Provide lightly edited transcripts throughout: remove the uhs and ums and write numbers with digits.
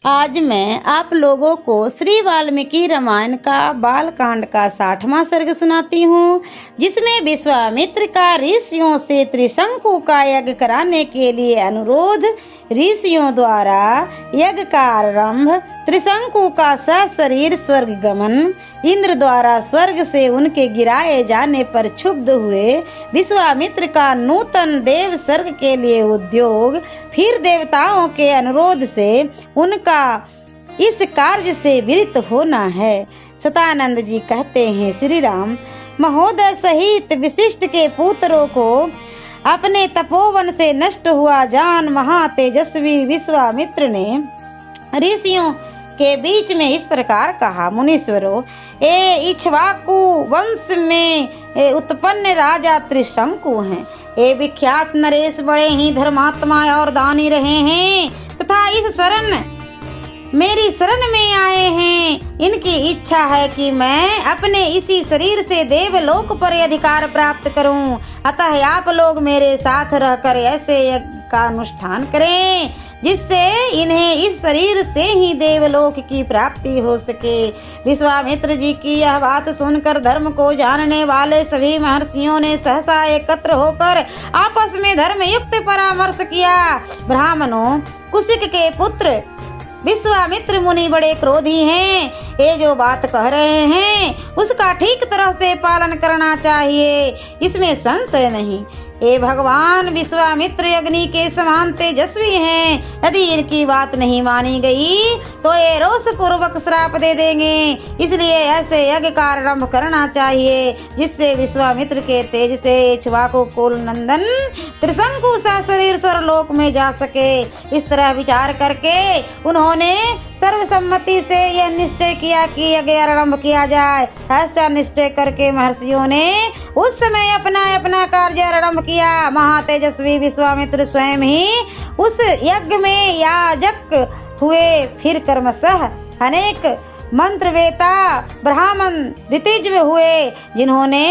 आज मैं आप लोगों को श्री वाल्मीकि रामायण का बालकांड का 60वां सर्ग सुनाती हूँ, जिसमें विश्वामित्र का ऋषियों से त्रिशंकु का यज्ञ कराने के लिए अनुरोध, ऋषियों द्वारा यज्ञ का आरंभ, त्रिशंकु का सशरीर स्वर्ग गमन, इंद्र द्वारा स्वर्ग से उनके गिराए जाने पर क्षुब्ध हुए विश्वामित्र का नूतन देव स्वर्ग के लिए उद्योग, फिर देवताओं के अनुरोध से उनका इस कार्य से विरत होना है। सतानंद जी कहते हैं, श्री राम महोदय सहित विशिष्ट के पुत्रों को अपने तपोवन से नष्ट हुआ जान महातेजस्वी विश्वामित्र ने ऋषियों के बीच में इस प्रकार कहा, मुनीश्वरों, इक्ष्वाकु वंश में उत्पन्न राजा त्रिशंकु हैं। ये विख्यात नरेश बड़े ही धर्मात्मा और दानी रहे हैं तथा इस मेरी शरण में आए हैं। इनकी इच्छा है कि मैं अपने इसी शरीर से देवलोक पर अधिकार प्राप्त करूं। अतः आप लोग मेरे साथ रहकर ऐसे यज्ञ का अनुष्ठान करें जिससे इन्हें इस शरीर से ही देवलोक की प्राप्ति हो सके। विश्वामित्र जी की यह बात सुनकर धर्म को जानने वाले सभी महर्षियों ने सहसा एकत्र होकर आपस में धर्म युक्त परामर्श किया। ब्राह्मणों, कुशिक के पुत्र विश्वामित्र मुनि बड़े क्रोधी हैं। ये जो बात कह रहे हैं उसका ठीक तरह से पालन करना चाहिए, इसमें संशय नहीं। ये भगवान विश्वामित्र अग्नि के समान तेजस्वी हैं। यदि इनकी बात नहीं मानी गई तो ये रोष पूर्वक श्राप दे देंगे। इसलिए ऐसे यज्ञ का आरंभ करना चाहिए जिससे विश्वामित्र के तेज से इक्ष्वाकु कुल नंदन त्रिशंकु सशरीर स्वर्गलोक में जा सके। इस तरह विचार करके उन्होंने सर्वसम्मति से यह निश्चय किया कि यज्ञ आरंभ किया जाए। ऐसा निश्चय करके महर्षियों ने उस समय अपना अपना कार्य आरंभ किया। महातेजस्वी विश्वामित्र स्वयं ही उस यज्ञ में याजक हुए। फिर क्रमशः अनेक मंत्रवेता ब्राह्मण ऋतिज्व हुए, जिन्होंने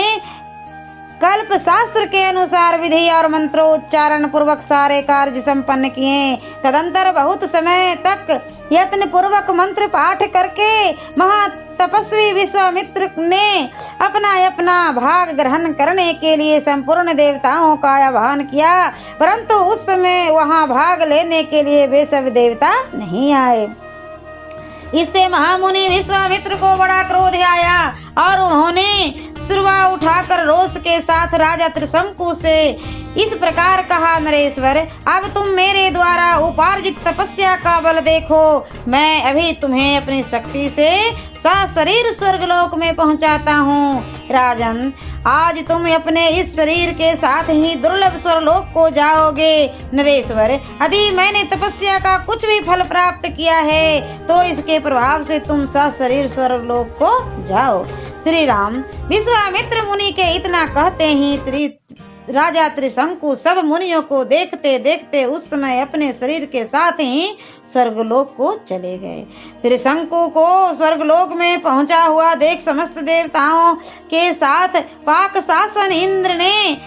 कल्प शास्त्र के अनुसार विधि और मंत्रोच्चारण पूर्वक सारे कार्य संपन्न किए। तदंतर बहुत समय तक यत्न पूर्वक मंत्र पाठ करके महातपस्वी विश्वामित्र ने अपना अपना भाग ग्रहण करने के लिए संपूर्ण देवताओं का आह्वान किया, परंतु उस समय वहां भाग लेने के लिए वे सब देवता नहीं आए। इससे महामुनि विश्वामित्र को बड़ा क्रोध आया और उन्होंने सुरवा उठाकर रोष के साथ राजा त्रिशंकु से इस प्रकार कहा, नरेश्वर, अब तुम मेरे द्वारा उपार्जित तपस्या का बल देखो। मैं अभी तुम्हें अपनी शक्ति से सशरीर स्वर्गलोक में पहुंचाता हूँ। राजन, आज तुम अपने इस शरीर के साथ ही दुर्लभ स्वर्गलोक को जाओगे। नरेश्वर, यदि मैंने तपस्या का कुछ भी फल प्राप्त किया है तो इसके प्रभाव से तुम सशरीर स्वर्गलोक को जाओ। श्री राम विश्वामित्र मुनि के इतना कहते ही राजा त्रिशंकु सब मुनियों को देखते देखते उस समय अपने शरीर के साथ ही स्वर्गलोक को चले गए। त्रिशंकु को स्वर्गलोक में पहुंचा हुआ देख समस्त देवताओं के साथ पाक शासन इंद्र ने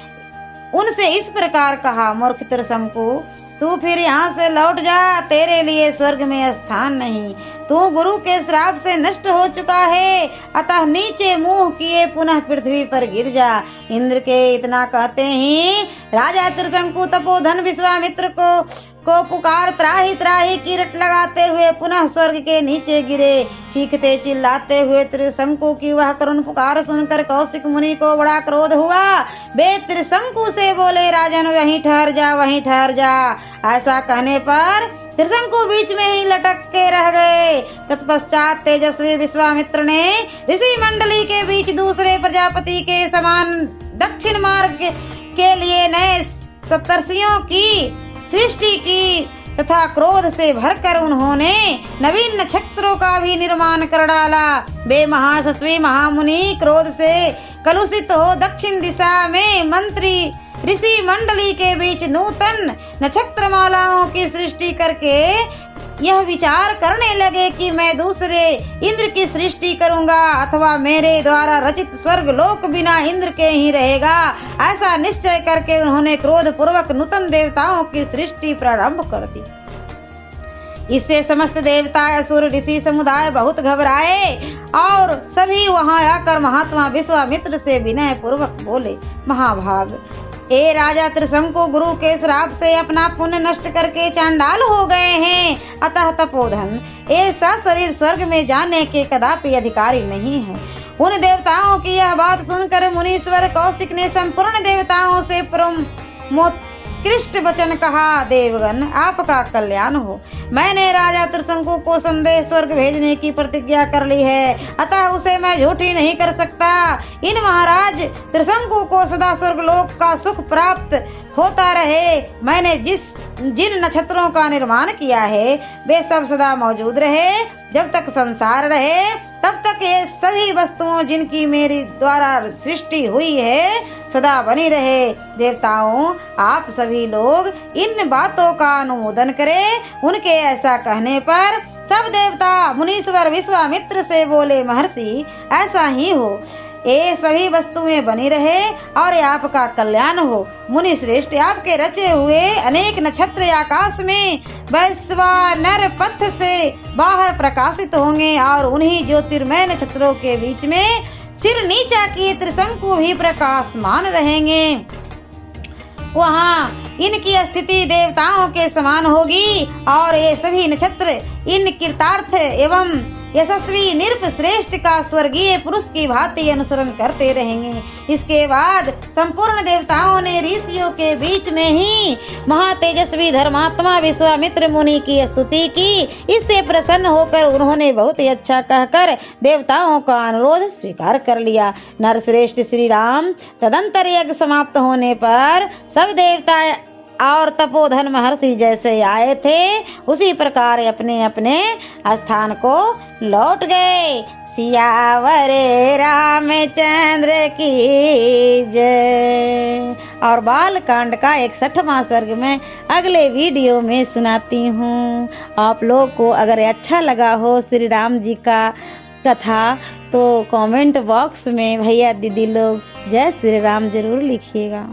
उनसे इस प्रकार कहा, मूर्ख त्रिशंकु, तू फिर यहाँ से लौट जा, तेरे लिए स्वर्ग में स्थान नहीं। तू गुरु के श्राप से नष्ट हो चुका है, अतः नीचे मुंह किए पुनः पृथ्वी पर गिर जा। इंद्र के इतना कहते ही राजा त्रिशंकु तपोधन विश्वामित्र को पुकार त्राही त्राही की रट लगाते हुए पुनः स्वर्ग के नीचे गिरे। चीखते चिल्लाते हुए त्रिशंकु की वह करुण पुकार सुनकर कौशिक मुनि को बड़ा क्रोध हुआ। वे त्रिशंकु से बोले, राजन, वहीं ठहर जा, वहीं ठहर जा। ऐसा कहने पर त्रिशंकु बीच में ही लटक के रह गए। तत्पश्चात तेजस्वी विश्वामित्र ने ऋषि मंडली के बीच दूसरे प्रजापति के समान दक्षिण मार्ग के लिए नए सप्तर्षियों की सृष्टि की तथा क्रोध से भरकर उन्होंने नवीन नक्षत्रों का भी निर्माण कर डाला। वे महायशस्वी महामुनि क्रोध से कलुषित हो दक्षिण दिशा में मंत्री ऋषि मंडली के बीच नूतन नक्षत्र मालाओं की सृष्टि करके यह विचार करने लगे कि मैं दूसरे इंद्र की सृष्टि करूंगा अथवा मेरे द्वारा रचित स्वर्ग लोक बिना इंद्र के ही रहेगा। ऐसा निश्चय करके उन्होंने क्रोध पूर्वक नूतन देवताओं की सृष्टि प्रारंभ कर दी। इससे समस्त देवता असुर ऋषि समुदाय बहुत घबराए और सभी वहां आकर महात्मा विश्वामित्र से विनय पूर्वक बोले, महाभाग, ए राजा त्रिशंकु गुरु के श्राप से अपना पुण्य नष्ट करके चांडाल हो गए हैं, अतः तपोधन ऐसा शरीर स्वर्ग में जाने के कदापि अधिकारी नहीं है। उन देवताओं की यह बात सुनकर मुनीश्वर कौशिक ने संपूर्ण देवताओं से कृष्ट वचन कहा, देवगण आपका कल्याण हो। मैंने राजा त्रिशंकु को संदेश स्वर्ग भेजने की प्रतिज्ञा कर ली है, अतः उसे मैं झूठी नहीं कर सकता। इन महाराज त्रिशंकु को सदा स्वर्गलोक का सुख प्राप्त होता रहे। मैंने जिन नक्षत्रों का निर्माण किया है वे सब सदा मौजूद रहे। जब तक संसार रहे तब तक ये सभी वस्तुओं जिनकी मेरी द्वारा सृष्टि हुई है सदा बनी रहे। देवताओं, आप सभी लोग इन बातों का अनुमोदन करें। उनके ऐसा कहने पर सब देवता मुनीश्वर विश्वामित्र से बोले, महर्षि ऐसा ही हो, ये सभी वस्तुएं बनी रहे और आपका कल्याण हो। मुनि श्रेष्ठ, आपके रचे हुए अनेक नक्षत्र आकाश में वैश्वानर पथ से बाहर प्रकाशित होंगे और उन्हीं ज्योतिर्मय नक्षत्रों के बीच में सिर नीचा किए त्रिशंकु भी प्रकाशमान रहेंगे। वहाँ इनकी स्थिति देवताओं के समान होगी और ये सभी नक्षत्र इन कृतार्थ एवं यशस्वी नृप श्रेष्ठ का स्वर्गीय पुरुष की भांति अनुसरण करते रहेंगे। इसके बाद संपूर्ण देवताओं ने ऋषियों के बीच में ही महातेजस्वी धर्मात्मा विश्वामित्र मुनि की स्तुति की। इससे प्रसन्न होकर उन्होंने बहुत ही अच्छा कहकर देवताओं का अनुरोध स्वीकार कर लिया। नरश्रेष्ठ श्री राम तदंतर यज्ञ समाप्त होने पर सब देवता और तपोधन महर्षि जैसे आए थे उसी प्रकार अपने अपने स्थान को लौट गए। सियावरे रामचंद्र की जय। और बाल कांड का 61वां सर्ग में अगले वीडियो में सुनाती हूँ। आप लोग को अगर अच्छा लगा हो श्री राम जी का कथा तो कमेंट बॉक्स में भैया दीदी लोग जय श्री राम जरूर लिखिएगा।